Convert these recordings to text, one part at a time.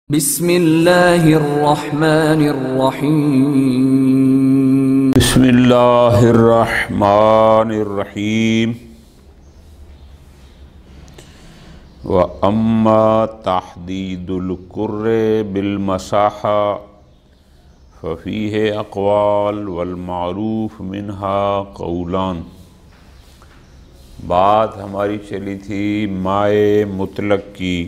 بسم اللہ الرحمن الرحیم بسم اللہ الرحمن الرحیم وَأَمَّا تَحْدِيدُ الْقُرِّ بِالْمَسَاحَةِ فَفِيهِ أَقْوَالٌ وَالْمَعْرُوفُ مِنْهَا قَوْلَانِ۔ بات ہماری چلی تھی مائع مطلق کی۔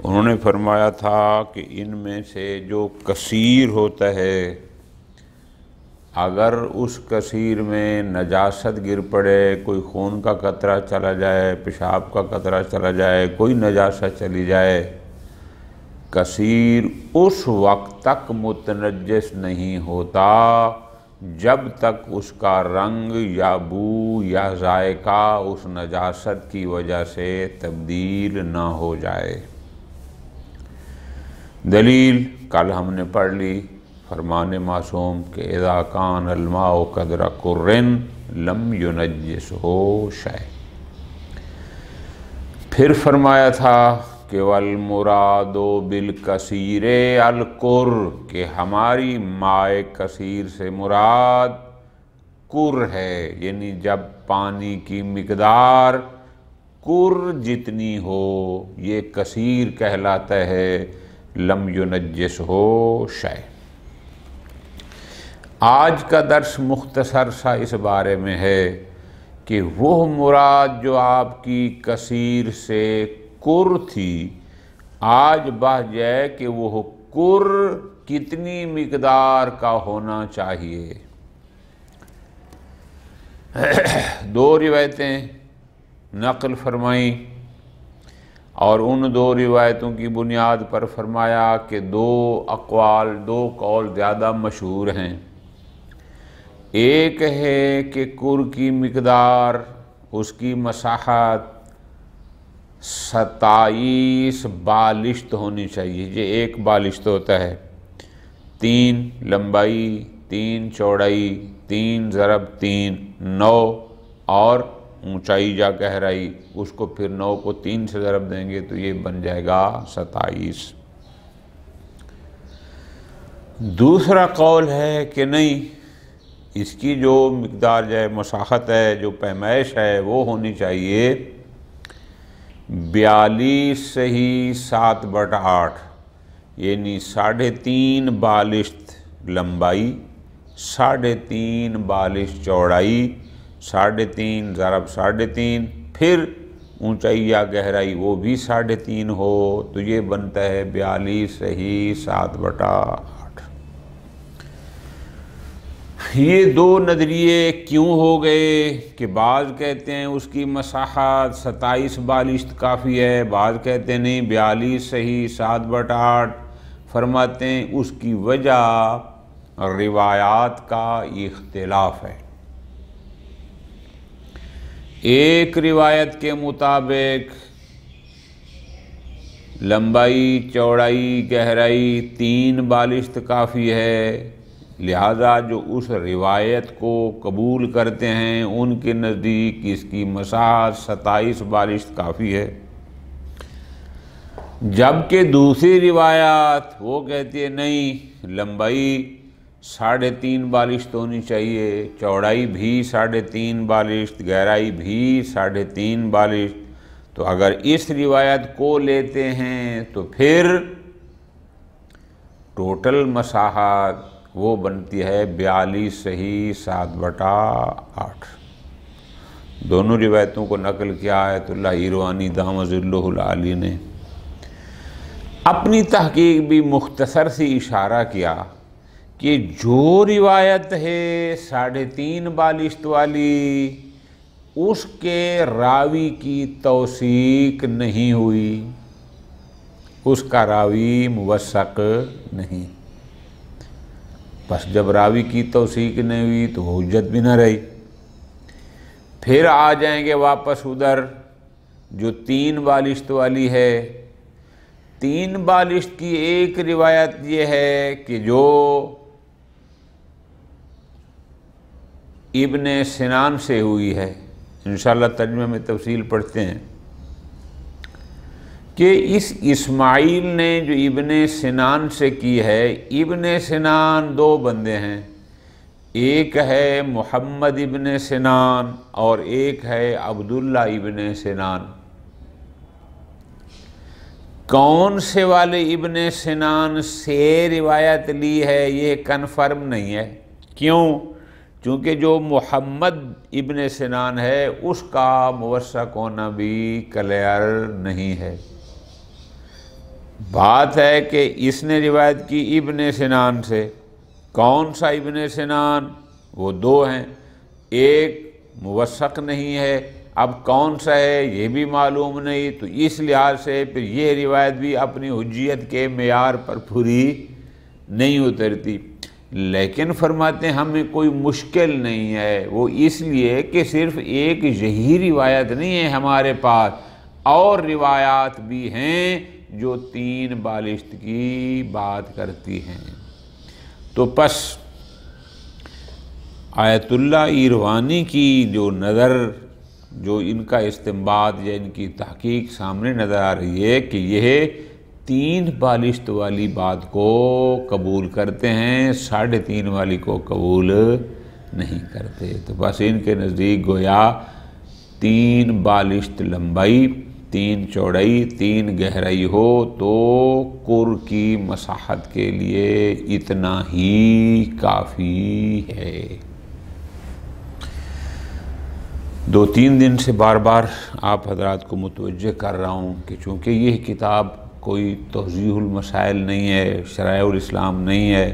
انہوں نے فرمایا تھا کہ ان میں سے جو کثیر ہوتا ہے اگر اس کثیر میں نجاست گر پڑے، کوئی خون کا قطرہ چلا جائے، پیشاب کا قطرہ چلا جائے، کوئی نجاست چلی جائے، کثیر اس وقت تک متنجس نہیں ہوتا جب تک اس کا رنگ یا بو یا ذائقہ اس نجاست کی وجہ سے تبدیل نہ ہو جائے۔ دلیل کل ہم نے پڑھ لی، فرمان معصوم کہ اذا کان الماء قدر قرٍ لم ينجسہ شیء۔ پھر فرمایا تھا کہ والمراد بالکثیر القر، کہ ہماری مائع کثیر سے مراد قر ہے، یعنی جب پانی کی مقدار قر جتنی ہو یہ کثیر کہلاتا ہے۔ لم ينجسہ شیء۔ آج کا درس مختصر سا اس بارے میں ہے کہ وہ مراد جو آپ کی کثیر سے قر تھی، آج بحث ہے کہ وہ قر کتنی مقدار کا ہونا چاہیے۔ دو روایتیں نقل فرمائیں اور ان دو روایتوں کی بنیاد پر فرمایا کہ دو قول زیادہ مشہور ہیں۔ ایک ہے کہ قر کی مقدار، اس کی مساحت 27 بالشت ہونی چاہیے۔ یہ ایک بالشت ہوتا ہے، 3 لمبائی، 3 چوڑائی، 3 ضرب 3 9 اور اونچائی یا گہرائی، اس کو پھر 9 کو 3 سے ضرب دیں گے تو یہ بن جائے گا 27۔ دوسرا قول ہے کہ نہیں، اس کی جو مقدار جو مساحت ہے، جو پیمائش ہے، وہ ہونی چاہیے 42 صحیح 7/8، یعنی 3.5 بالشت لمبائی، 3.5 بالشت چوڑائی، 3.5 ضرب 3.5، پھر اونچائی یا گہرائی وہ بھی 3.5 ہو تو یہ بنتا ہے 42 صحیح 7/8۔ یہ دو نظریے کیوں ہو گئے کہ بعض کہتے ہیں اس کی مساحت 27 بالشت کافی ہے، بعض کہتے ہیں نہیں 42 صحیح 7/8۔ فرماتے ہیں اس کی وجہ روایات کا اختلاف ہے۔ ایک روایت کے مطابق لمبائی، چوڑائی، گہرائی 3 بالشت کافی ہے، لہذا جو اس روایت کو قبول کرتے ہیں ان کے نزدیک اس کی مساحت 27 بالشت کافی ہے، جبکہ دوسری روایت وہ کہتی ہے نہیں، لمبائی 3.5 بالشت ہونی چاہیے، چوڑائی بھی 3.5 بالشت، گہرائی بھی 3.5 بالشت۔ تو اگر اس روایت کو لیتے ہیں تو پھر ٹوٹل مساحت وہ بنتی ہے 42 صحیح 7/8۔ دونوں روایتوں کو نقل کیا آیت اللہ ایروانی دام ظلہ العالی نے۔ اپنی تحقیق بھی مختصر سی اشارہ کیا کہ جو روایت ہے 3.5 بالشت والی، اس کے راوی کی توثیق نہیں ہوئی، اس کا راوی موثق نہیں۔ بس جب راوی کی توثیق نہیں ہوئی تو حجت بھی نہ رہی۔ پھر آ جائیں گے واپس ادھر جو 3 بالشت والی ہے۔ 3 بالشت کی ایک روایت یہ ہے کہ جو ابن سنان سے ہوئی ہے، انشاءاللہ ترجمہ میں تفصیل پڑھتے ہیں، کہ اس اسماعیل نے جو ابن سنان سے کی ہے، ابن سنان دو بندے ہیں، ایک ہے محمد ابن سنان اور ایک ہے عبداللہ ابن سنان۔ کون سے والے ابن سنان سے روایت لی ہے یہ کنفرم نہیں ہے۔ کیوں؟ چونکہ جو محمد ابن سنان ہے اس کا موثق ہونا بھی کلیئر نہیں ہے۔ بات ہے کہ اس نے روایت کی ابن سنان سے، کون سا ابن سنان؟ وہ دو ہیں، ایک موثق نہیں ہے، اب کون سا ہے یہ بھی معلوم نہیں، تو اس لحاظ سے پھر یہ روایت بھی اپنی حجیت کے معیار پر پوری نہیں اترتی۔ لیکن فرماتے ہیں ہمیں کوئی مشکل نہیں ہے، وہ اس لیے کہ صرف ایک یہی روایت نہیں ہے ہمارے پاس، اور روایات بھی ہیں جو 3 بالشت کی بات کرتی ہیں۔ تو پس آیت اللہ ایروانی کی جو نظر، جو ان کا استنباط یا ان کی تحقیق سامنے نظر آ رہی ہے کہ یہ 3 بالشت والی بات کو قبول کرتے ہیں، 3.5 والی کو قبول نہیں کرتے۔ تو بس ان کے نزدیک گویا 3 بالشت لمبائی، 3 چوڑائی، 3 گہرائی ہو تو قر کی مساحت کے لیے اتنا ہی کافی ہے۔ 2-3 دن سے بار بار آپ حضرات کو متوجہ کر رہا ہوں کہ چونکہ یہ کتاب کوئی توضیح المسائل نہیں ہے، شرائع الاسلام نہیں ہے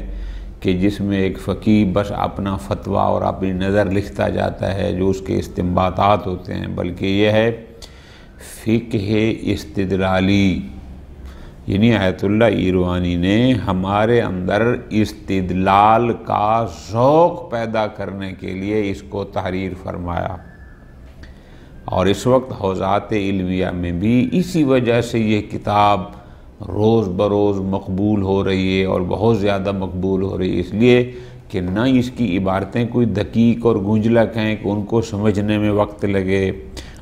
کہ جس میں ایک فقیہ بس اپنا فتویٰ اور اپنی نظر لکھتا جاتا ہے جو اس کے استنباطات ہوتے ہیں، بلکہ یہ ہے فقہ استدلالی، یعنی آیت اللہ ایروانی نے ہمارے اندر استدلال کا ذوق پیدا کرنے کے لیے اس کو تحریر فرمایا، اور اس وقت حوزات علمیہ میں بھی اسی وجہ سے یہ کتاب روز بروز مقبول ہو رہی ہے، اور بہت زیادہ مقبول ہو رہی ہے، اس لیے کہ نہ اس کی عبارتیں کوئی دقیق اور گنجلک ہیں کہ ان کو سمجھنے میں وقت لگے،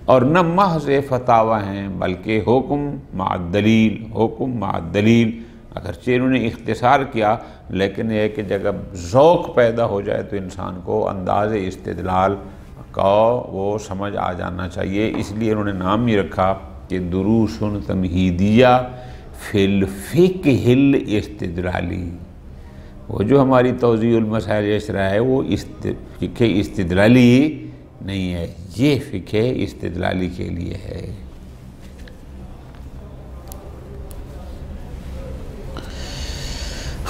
اور نہ محض فتاوی ہیں بلکہ حکم مع الدلیل، حکم مع الدلیل۔ اگرچہ انہوں نے اختصار کیا لیکن یہ کہ جب ذوق پیدا ہو جائے تو انسان کو انداز استدلال کا وہ سمجھ آ جانا چاہیے، اس لیے انہوں نے نام ہی رکھا کہ دروس تمہیدیہ فی الفقہ الاستدلالی۔ وہ جو ہماری توضیح المسائل اشرح ہے وہ فقہ استدلالی نہیں ہے، یہ فقہ استدلالی کے لیے ہے۔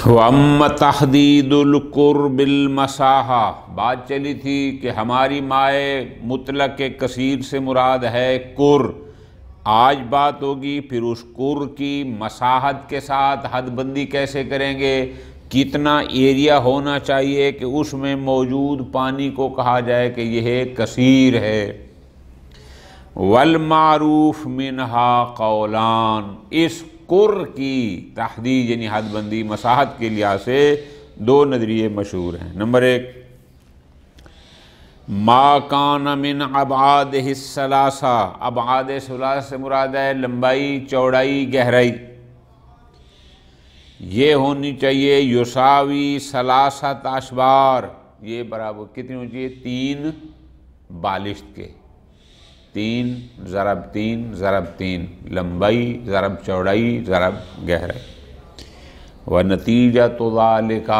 وَأَمَّا تَحْدِيدُ الْقُرْبِ الْمَسَاحَةِ، بات چلی تھی کہ ہماری مائے مطلق کثیر سے مراد ہے قر۔ آج بات ہوگی پھر اس قر کی مساحت کے ساتھ حد بندی کیسے کریں گے، کتنا ایریا ہونا چاہیے کہ اس میں موجود پانی کو کہا جائے کہ یہ کثیر ہے۔ والمعروف منہا قولان، اس قر کی تحدید یعنی حد بندی مساحت کے لحاظ سے 2 نظریے مشہور ہیں۔ نمبر 1، ما کان من ابعادہ الثلاثہ، ابعاد ثلاثہ سے مراد ہے لمبائی، چوڑائی، گہرائی، یہ ہونی چاہیے یساوی ثلاثۃ اشبار، یہ برابر کتنی ہونی چاہیے؟ 3 بالشت کے، 3 ضرب 3 ضرب 3، لمبائی ضرب چوڑائی ضرب گہرائی۔ وَنَتِیجَةُ ذَلِكَ،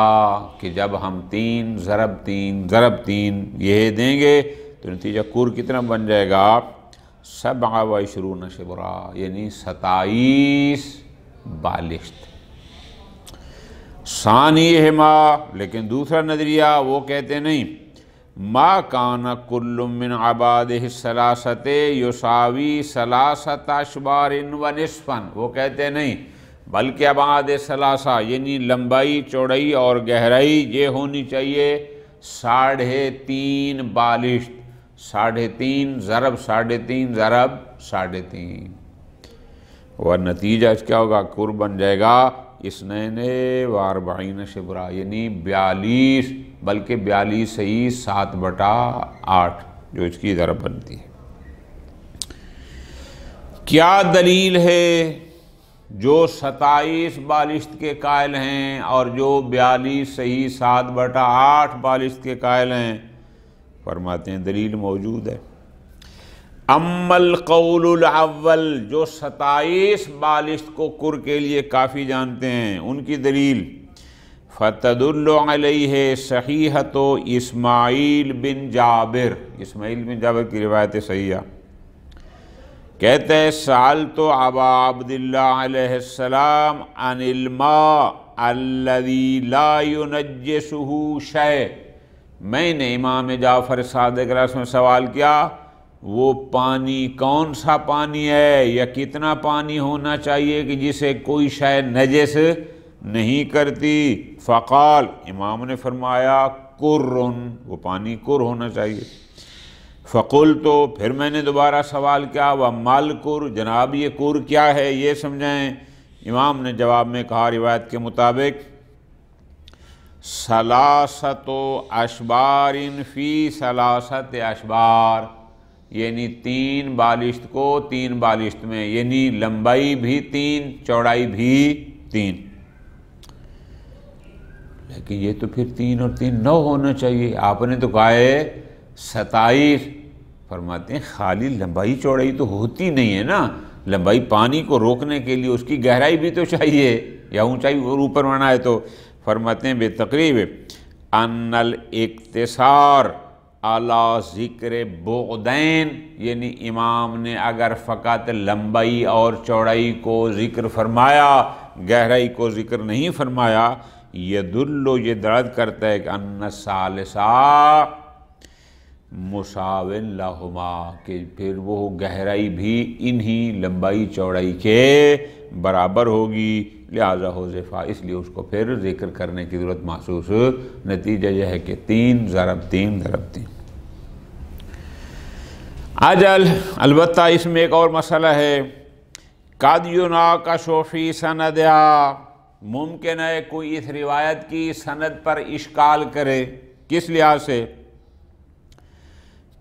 کہ جب ہم 3 ضرب 3 ضرب 3 یہ دیں گے تو نتیجہ قر کتنا بن جائے گا؟ 27 شبرا، یعنی 27 بالشت۔ ثانیہما، لیکن دوسرا نظریہ وہ کہتے نہیں، ما کان کل من عبادہ الثلاثۃ یساوی 3 اشبار و نصفا، وہ کہتے نہیں بلکہ ابعاد ثلاثہ یعنی لمبائی، چوڑائی اور گہرائی یہ ہونی چاہیے 3.5 بالشت، 3.5 ضرب 3.5 ضرب 3.5، اور نتیجہ کیا ہوگا؟ قر بن جائے گا 42 شبرا، یعنی 42، بلکہ 42 صحیح 7/8 جو اس کی ضرب بنتی ہے۔ کیا دلیل ہے جو 27 بالشت کے قائل ہیں اور جو 42 صحیح 7/8 بالشت کے قائل ہیں، فرماتے ہیں دلیل موجود ہے۔ اما القول الاول، جو 27 بالشت کو کر کے لیے کافی جانتے ہیں، ان کی دلیل فتدل علیہ صحیحۃ اسماعیل بن جابر، اسماعیل بن جابر کی روایت صحیحہ، کہتے ہیں سألت ابا عبداللہ علیہ السلام عن الماء الذی لا ینجسہ شیء، میں نے امام جعفر صادق علیہ السلام سے سوال کیا وہ پانی کون سا پانی ہے یا کتنا پانی ہونا چاہیے کہ جسے کوئی شے نجس نہیں کرتی؟ فقال، امام نے فرمایا کرن، وہ پانی کر ہونا چاہیے۔ فقلت، تو پھر میں نے دوبارہ سوال کیا وَمَا الْكُرْ، جناب یہ کر کیا ہے یہ سمجھائیں۔ امام نے جواب میں کہا روایت کے مطابق ثلاثۃ اشبار فی ثلاثۃ اشبار، یعنی 3 بالشت کو 3 بالشت میں، یعنی لمبائی بھی 3 چوڑائی بھی 3۔ لیکن یہ تو پھر 3 اور 3 9 ہونا چاہیے، آپ نے تو کہا ہے 27۔ فرماتے ہیں خالی لمبائی چوڑائی تو ہوتی نہیں ہے نا، لمبائی پانی کو روکنے کے لیے اس کی گہرائی بھی تو چاہیے، یا اونچائی اور اوپر ہونا ہے تو۔ فرماتے ہیں بے تقریب ان الاقتصار علی ذکر بعدین، یعنی امام نے اگر فقط لمبائی اور چوڑائی کو ذکر فرمایا، گہرائی کو ذکر نہیں فرمایا، یدل، یہ دلالت کرتا ہے کہ ان الثالثہ مساو لہما، کہ پھر وہ گہرائی بھی انہی لمبائی چوڑائی کے برابر ہوگی، لہذا حذفا، اس لیے اس کو پھر ذکر کرنے کی ضرورت محسوس۔ نتیجہ یہ ہے کہ 3 ضرب 3 ضرب 3۔ اجل، البتہ اس میں ایک اور مسئلہ ہے، قد يناقش فی سندھا، ممکن ہے کوئی اس روایت کی سند پر اشکال کرے، کس لحاظ سے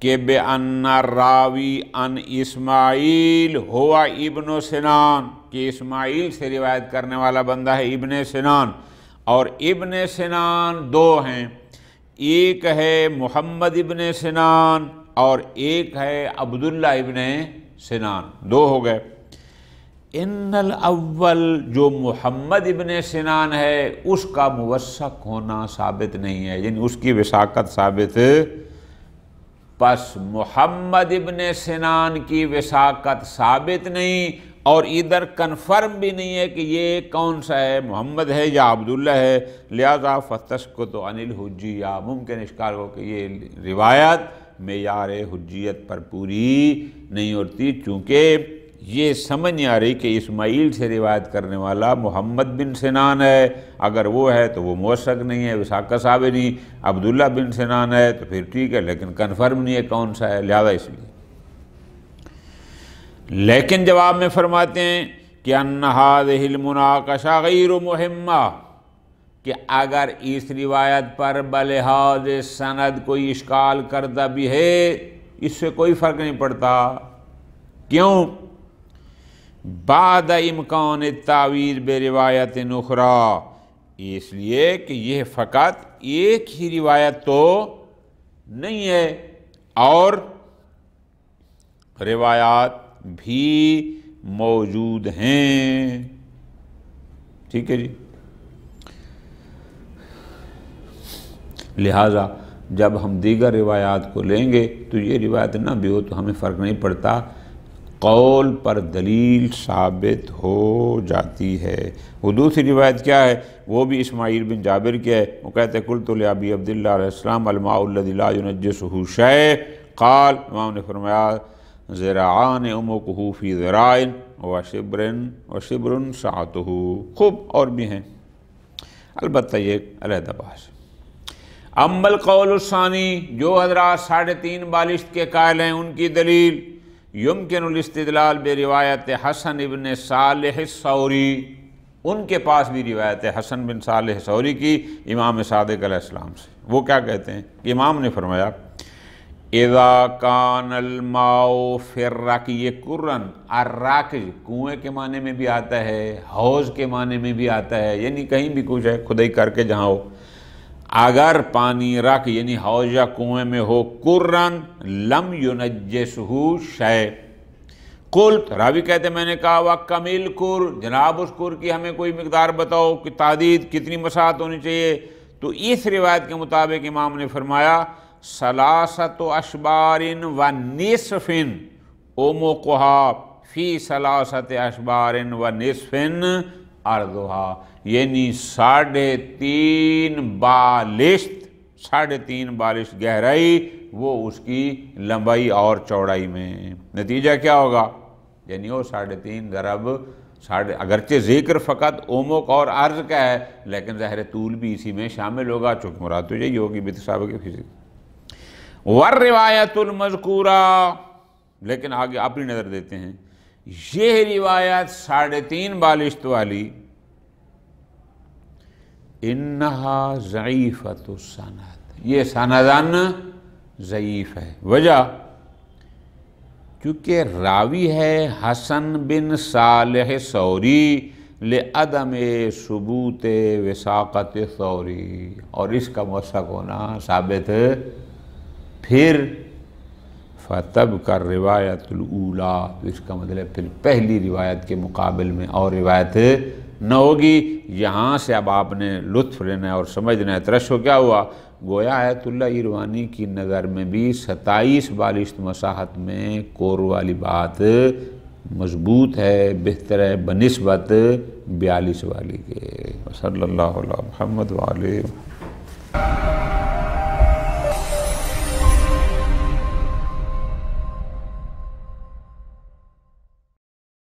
کہ بِأَنَّ الراوی عن اسماعیل هو ابن سنان، کہ اسماعیل سے روایت کرنے والا بندہ ہے ابن سنان، اور ابن سنان 2 ہیں، ایک ہے محمد ابن سنان اور ایک ہے عبداللہ ابن سنان، 2 ہو گئے۔ ان الاول، جو محمد ابن سنان ہے اس کا موثق ہونا ثابت نہیں ہے، یعنی اس کی وثاقت ثابت، پس محمد ابن سنان کی وثاقت ثابت نہیں، اور ادھر کنفرم بھی نہیں ہے کہ یہ کون سا ہے، محمد ہے یا عبداللہ ہے، لہذا فتسقط عن الحجیہ، ممکن اشکال ہو کہ یہ روایت معیار حجیت پر پوری نہیں ہوتی، چونکہ یہ سمجھ نہیں آ رہی کہ اسماعیل سے روایت کرنے والا محمد بن سنان ہے، اگر وہ ہے تو وہ موثق نہیں ہے، وثاقت ثابت نہیں، عبداللہ بن سنان ہے تو پھر ٹھیک ہے لیکن کنفرم نہیں ہے کون سا ہے، لہذا اس لیے۔ لیکن جواب میں فرماتے ہیں کہ ان هذه المناقشہ غیر مہمہ، کہ اگر اس روایت پر بلحاظ سند کوئی اشکال کردہ بھی ہے اس سے کوئی فرق نہیں پڑتا، کیوں؟ بعد امکان التعویل بروایت اخری، اس لیے کہ یہ فقط ایک ہی روایت تو نہیں ہے اور روایات بھی موجود ہیں، ٹھیک ہے جی۔ لہٰذا جب ہم دیگر روایات کو لیں گے تو یہ روایت نہ بھی ہو تو ہمیں فرق نہیں پڑتا، قول پر دلیل ثابت ہو جاتی ہے۔ وہ دوسری روایت کیا ہے؟ وہ بھی اسماعیل بن جابر کی ہے، وہ کہتے ہیں قلت لأبی عبداللہ علیہ السلام الماء الذی لا ینجسہ شیء، قال، امام نے فرمایا ذراعان عمقہ فی ذراع وشبر سعتہ، خوب اور بھی ہیں، البتہ یہ ایک علیحدہ بحث۔ اما القول الثانی، جو حضرات 3.5 بالشت کے قائل ہیں ان کی دلیل یمکن الاستدلال بروایت حسن ابن صالح الثوری، ان کے پاس بھی روایت ہے حسن بن صالح ثوری کی امام صادق علیہ السلام سے، وہ کیا کہتے ہیں کہ امام نے فرمایا اذا کان الماء فی الرک، یہ قرن الرک کنویں کے معنی میں بھی آتا ہے، حوض کے معنی میں بھی آتا ہے، یعنی کہیں بھی کچھ ہے کھدائی کر کے جہاں ہو، اگر پانی رک یعنی حوض یا کنویں میں ہو، قرن لم ینجسہ شیء، قلت راوی کہتے میں نے کہا وَکَمِلْ قُر، جناب اس قر کی ہمیں کوئی مقدار بتاؤ کہ تعدید کتنی مساحت ہونی چاہیے، تو اس روایت کے مطابق امام نے فرمایا ثلاثۃ اشبار و نصف عمقها فی ثلاثۃ اشبار و نصف عرضها، یعنی 3.5 بالشت، 3.5 بالشت گہرائی وہ اس کی لمبائی اور چوڑائی میں، نتیجہ کیا ہوگا، یعنی وہ 3.5 ضرب اگرچہ ذکر فقط عمق اور عرض کا ہے لیکن ظاہر طول بھی اسی میں شامل ہوگا، چونکہ مراد تو یہی ہوگی بتسابق فزیک۔ والروایت المذکورہ، لیکن آگے اپنی نظر دیتے ہیں، یہ روایت 3.5 بالشت والی انہا ضعیفۃ السند، یہ سنداً ضعیف ہے، وجہ کیونکہ راوی ہے حسن بن صالح ثوری لعدم ثبوت وثاقت ثوری، اور اس کا موثق ہونا ثابت پھر فتب کر روایت الاولی، اس کا مطلب پھر پہلی روایت کے مقابل میں اور روایت نہ ہوگی۔ یہاں سے اب آپ نے لطف لینا ہے اور سمجھنا ہے، ترشح کیا ہوا، گویا آیت اللہ ایروانی کی نظر میں بھی 27 بالشت مساحت میں کور والی بات مضبوط ہے، بہتر ہے بنسبت 42 والی کے۔ صلی اللہ علیہ محمد وآلہ